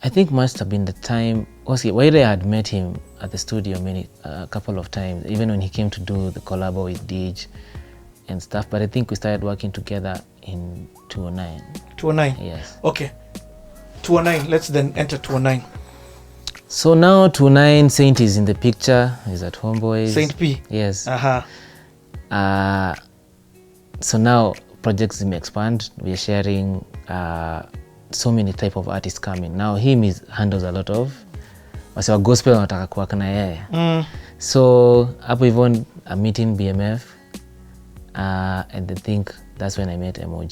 I think must have been the time. While I had met him at the studio a couple of times, even when he came to do the collabo with Dij and stuff. But I think we started working together in 2009. 2009? Yes. Okay. 2009. Let's then enter 2009. So now 2009, Saint is in the picture. He's at Homeboys. Saint P. Yes. So now projects may expand. We are sharing so many type of artists coming. Now him handles a lot of wasi wa gospel wanataka kuwaka na yeye. So hapo hivyo I'm meeting BMF and I think that's when I met MOG.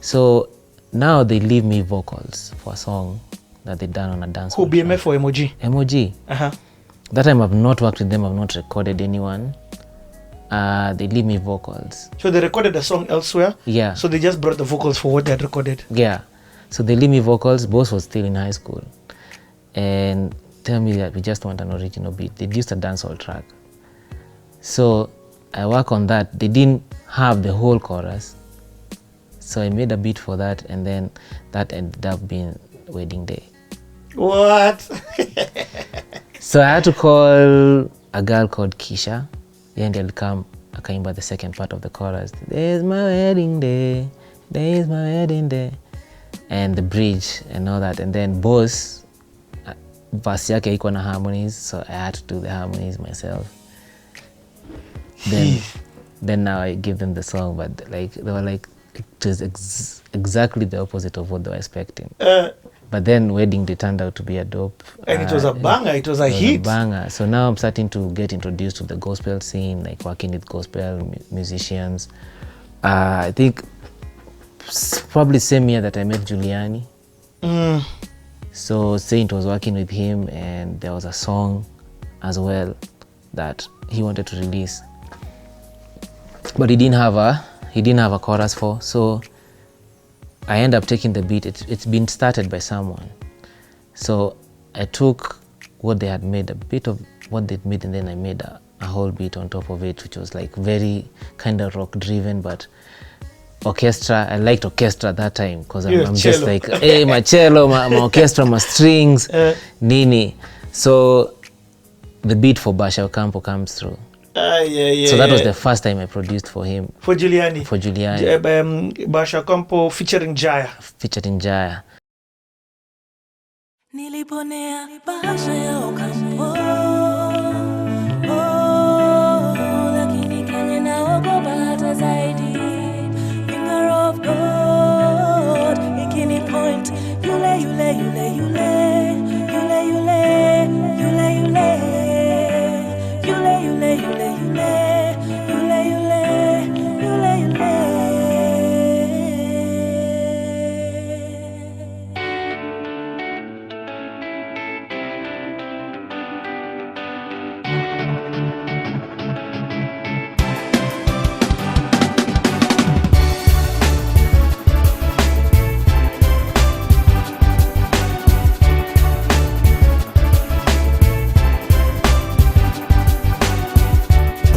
So now they leave me vocals for a song that they done on a dance. Who, BMF or MOG? MOG. That time I've not worked with them, I've not recorded anyone. They leave me vocals. So they recorded a song elsewhere? Yeah. So they just brought the vocals for what they had recorded? Yeah. So they leave me vocals. Boss was still in high school. And tell me that we just want an original beat. They used a dancehall track. So I work on that. They didn't have the whole chorus. So I made a beat for that, and then that ended up being Wedding Day. What? So I had to call a girl called Kisha. Then they'll come, akaimba the second part of the chorus. There's my wedding day, there's my wedding day. And the bridge and all that. And then Boss, verse yake iko na harmonies, so I had to do the harmonies myself. Then now I give them the song, but they were like, it was exactly the opposite of what they were expecting. But then Wedding Day turned out to be a dope. And it was a banger, it was a hit. Banger. So now I'm starting to get introduced to the gospel scene, like working with gospel musicians. I think probably same year that I met Giuliani. So Saint was working with him, and there was a song as well that he wanted to release. But he didn't have a chorus for, so I end up taking the beat. It's been started by someone. So I took what they had made, a bit of what they'd made, and then I made a whole beat on top of it, which was like very kind of rock driven, but orchestra. I liked orchestra that time because I'm just like, hey, my cello, my orchestra, my strings, nini. So the beat for Basha Campo comes through. So that was the first time I produced for him. For Giuliani? For Giuliani. Basha Campo featuring Jaya. Featuring Jaya. Niliponea Basha ya Ocampo, lakini Kenya naogopa hata zaidi. Finger of God, ikini point, yule yule yule yule, yule yule, yule yule.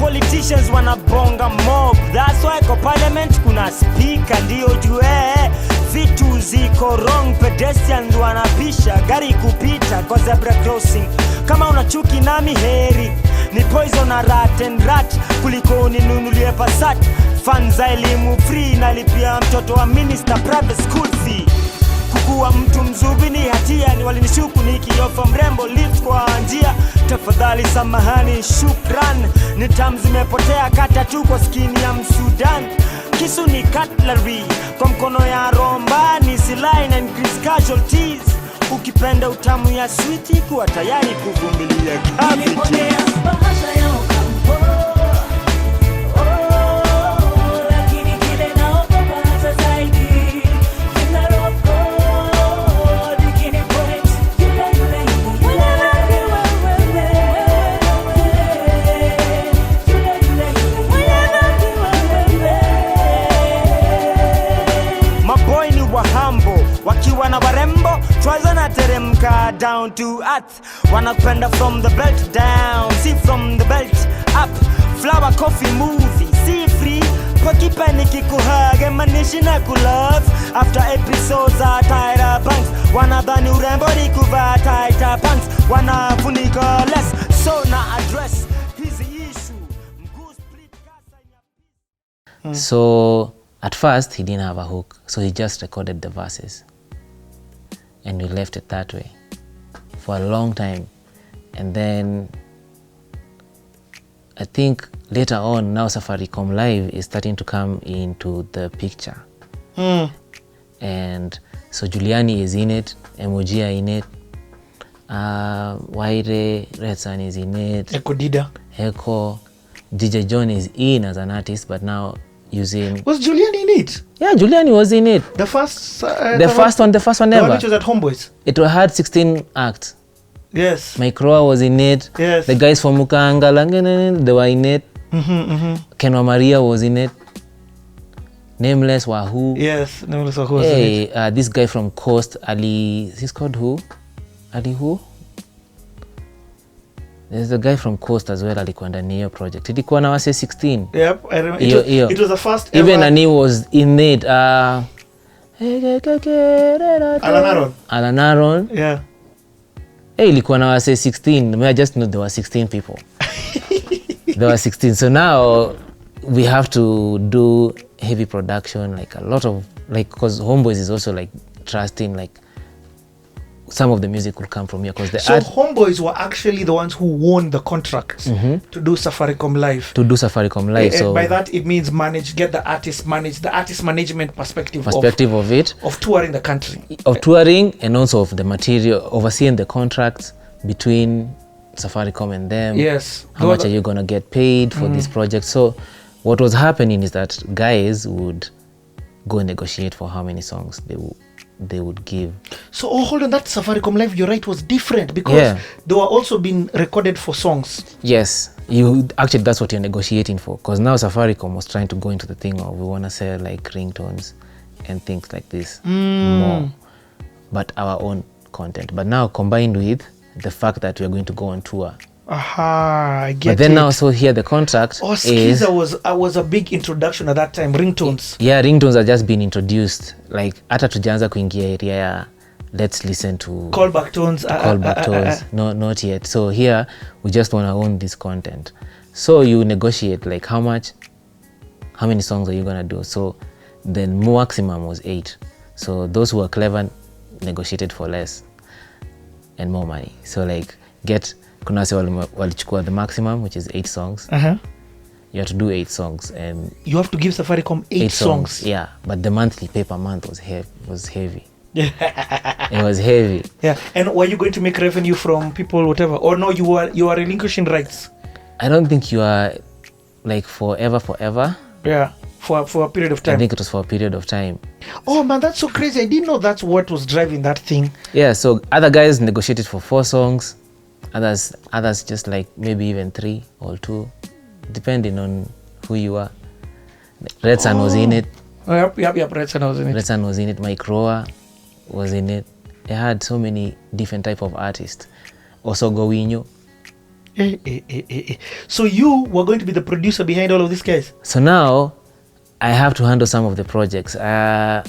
Politicians wanabonga mob, that's why kwa parliament kuna speaker ndio jue vitu ziko wrong. Pedestrians wanapisha gari kupita kwa zebra crossing. Kama unachuki nami heri ni poison na rat and rat kuliko uninunulie Passat. Funds za elimu free nalipia mtoto wa minister private school fee. Kukuwa mtu mzubi ni hatia, ni walinishuku nikiofa mrembo lift kwa njia. Tafadhali samahani shukran, ni tamu zimepotea kata tu kwa skini ya Msudan. Kisu ni cutlery, kwa mkono ya romba ni silaha na increase casualties. Ukipenda utamu ya sweetie kuwa tayari kuvumilia gravity. Wakiwa na warembo, twaza na teremka down to earth. Wanapenda from the belt down, see from the belt up. Flower coffee movie, see free, but kipe nikikuhage manishi na kulove. After episodes za Tyra Banks, wanadhani urembo ni kuvaa tighter pants, wanafunika less. So na address hizi issue. Mguu split kasa nya. So at first he didn't have a hook, so he just recorded the verses and we left it that way for a long time. And then I think later on, now Safaricom Live is starting to come into the picture. And so Juliani is in it, Emojia in it, Waire, Red Sun is in it, Eko, DJ John is in as an artist, but now using... Was Julian in it? Yeah, Juliani was in it. The first the first one the ever. one which was at Homeboys. It had 16 acts. Yes. Microa was in it. Yes. The guys from Mukanga, they were in it. Kenwa Maria was in it. Nameless Wahoo. Yes, Nameless Wahoo was in it. This guy from Coast, Ali, he's called who? Ali who? There's the guy from Coast as well, alikuwa ndani hiyo project. Ilikuwa na wase 16. Yep, I remember. It was the first ever. Even Ani was in it. Alan Aaron. Yeah. Ilikuwa na wase 16. I just know there were 16 people. There were 16. So now we have to do heavy production, like a lot of, like, because Homeboys is also like trusting, like some of the music will come from here. So Homeboys were actually the ones who won the contract to do Safaricom Live. To do Safaricom Live. So by that it means get the artist management perspective of it. Of touring the country. Of touring and also of the material, overseeing the contracts between Safaricom and them. Yes. How much are you going to get paid for this project? So what was happening is that guys would go and negotiate for how many songs they would give. So hold on, that Safaricom Live, you're right, was different because they were also being recorded for songs. Yes, actually that's what you're negotiating for, because now Safaricom was trying to go into the thing of we want to sell like ringtones and things like this more, but our own content. But now combined with the fact that we are going to go on tour. I get it. But then now, so here the contract Skiza was a big introduction at that time, ringtones. Yeah, ringtones are just being introduced. Like, hata tujaanza kuingia area ya let's listen to callback tones. No, not yet. So here, we just want to own this content. So you negotiate, like, how many songs are you going to do? So then maximum was 8. So those who are clever negotiated for less and more money. So like, kuna wase walichukua the maximum, which is 8 songs. You have to do 8 songs, and you have to give Safaricom 8 songs. Yeah, but the monthly pay per month was heavy. It was heavy. Yeah, and were you going to make revenue from people, whatever, or no? You are relinquishing rights. I don't think you are like forever. Yeah, for a period of time. I think it was for a period of time. Oh man, that's so crazy! I didn't know that's what was driving that thing. Yeah, so other guys negotiated for 4 songs. Others just like maybe even 3 or 2, depending on who you are. Red Sun was in it. Yep. Red Sun was in it. Red Sun was in it. Microa was in it. It had so many different type of artists. Also Gowinyo. So you were going to be the producer behind all of these guys? So now I have to handle some of the projects. That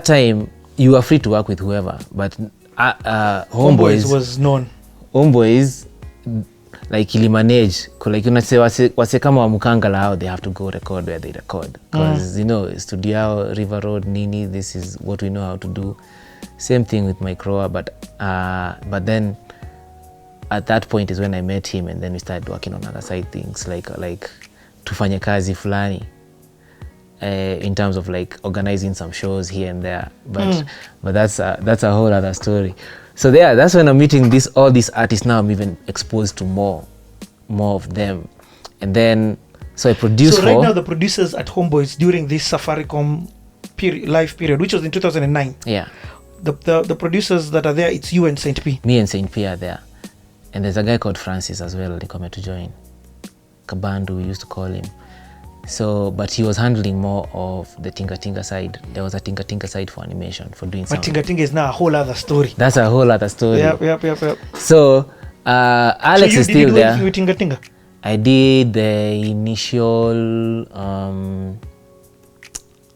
time you were free to work with whoever, but Homeboys was known. Homeboys, like ili manage, like unase wase kama wa Mukangala, how they have to go record where they record, because you know studio River Road Nini, this is what we know how to do. Same thing with Microa, but then at that point is when I met him, and then we started working on other side things like tufanye kazi fulani in terms of like organizing some shows here and there, but that's a whole other story. So that's when I'm meeting all these artists. Now I'm even exposed to more of them, and then so I produce. So right now the producers at Homeboys during this Safaricom live period, which was in 2009. Yeah. The producers that are there, it's you and Saint P. Me and Saint P are there, and there's a guy called Francis as well. They come to join. Kabandu, we used to call him. So, but he was handling more of the Tinga side. There was a Tinga side for animation, for doing something. But Tinga is now a whole other story. That's a whole other story. Yep. So, Alex is still there. Tinga? I did the initial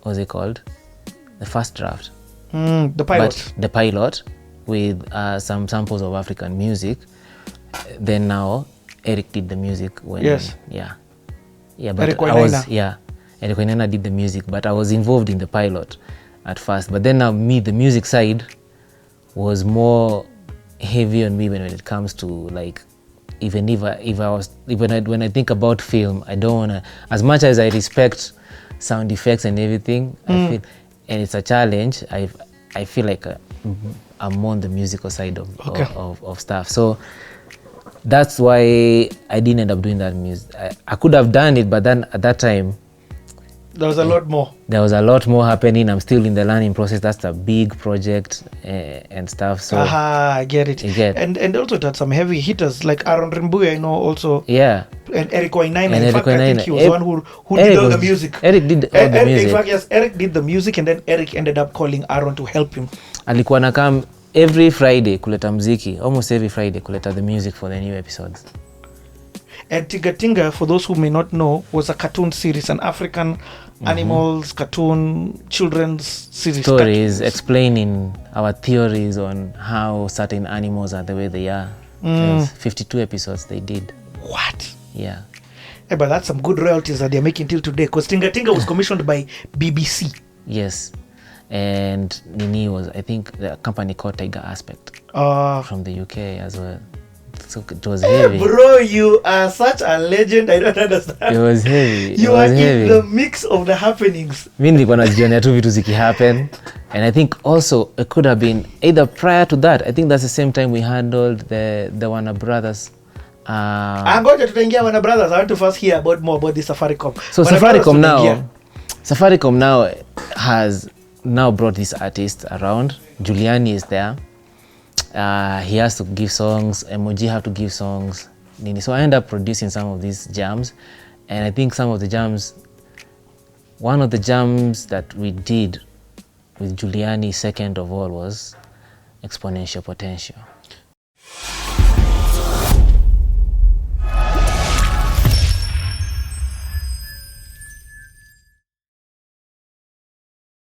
what's it called? The first draft. The pilot. But the pilot with some samples of African music. Then now Eric did the music when Yes. Yeah, but Eric I was Wainaina. Eric Wainaina did the music, but I was involved in the pilot at first. But then now the music side was more heavy on me when it comes to like, when I think about film, I don't wanna, as much as I respect sound effects and everything, I feel, and it's a challenge, I feel like I'm on the musical side of stuff. So that's why I didn't end up doing that music. I could have done it, but then at that time There was a lot more. There was a lot more happening. I'm still in the learning process. That's a big project and stuff. So I get it. You get. And also it had some heavy hitters like Aaron Rimbuya, I know also. Yeah. And Eric Wainaina. And In fact, I think he was the one who Eric did all the was- music. Eric did all the music. In fact, yes, Eric did the music, and then Eric ended up calling Aaron to help him. Alikuwa nakam every Friday kuleta mziki, almost every Friday kuleta the music for the new episodes. And Tinga Tinga, for those who may not know, was a cartoon series, an African animals, cartoon, children's series. Stories explaining our theories on how certain animals are the way they are. There's 52 episodes they did. What? Yeah. Hey, but that's some good royalties that they're making till today, because Tinga Tinga was commissioned by BBC. Yes. And Nini was, I think, the company called Tiger Aspect from the UK as well. So it was heavy. Bro, you are such a legend. I don't understand. It was heavy. You it are was heavy. in the mix of the happenings. Mi nilikuwa najionea tu vitu zikihappen, and I think also it could have been either prior to that. I think that's the same time we handled the Warner Brothers. Ngoja tutaingia Warner Brothers. I want to first hear more about the Safaricom. So Warner Brothers Safaricom now has now brought this artist around. Giuliani is there. He has to give songs. Emoji have to give songs. So I end up producing some of these jams, and I think some of the jams. One of the jams that we did with Giuliani, second of all, was Exponential Potential.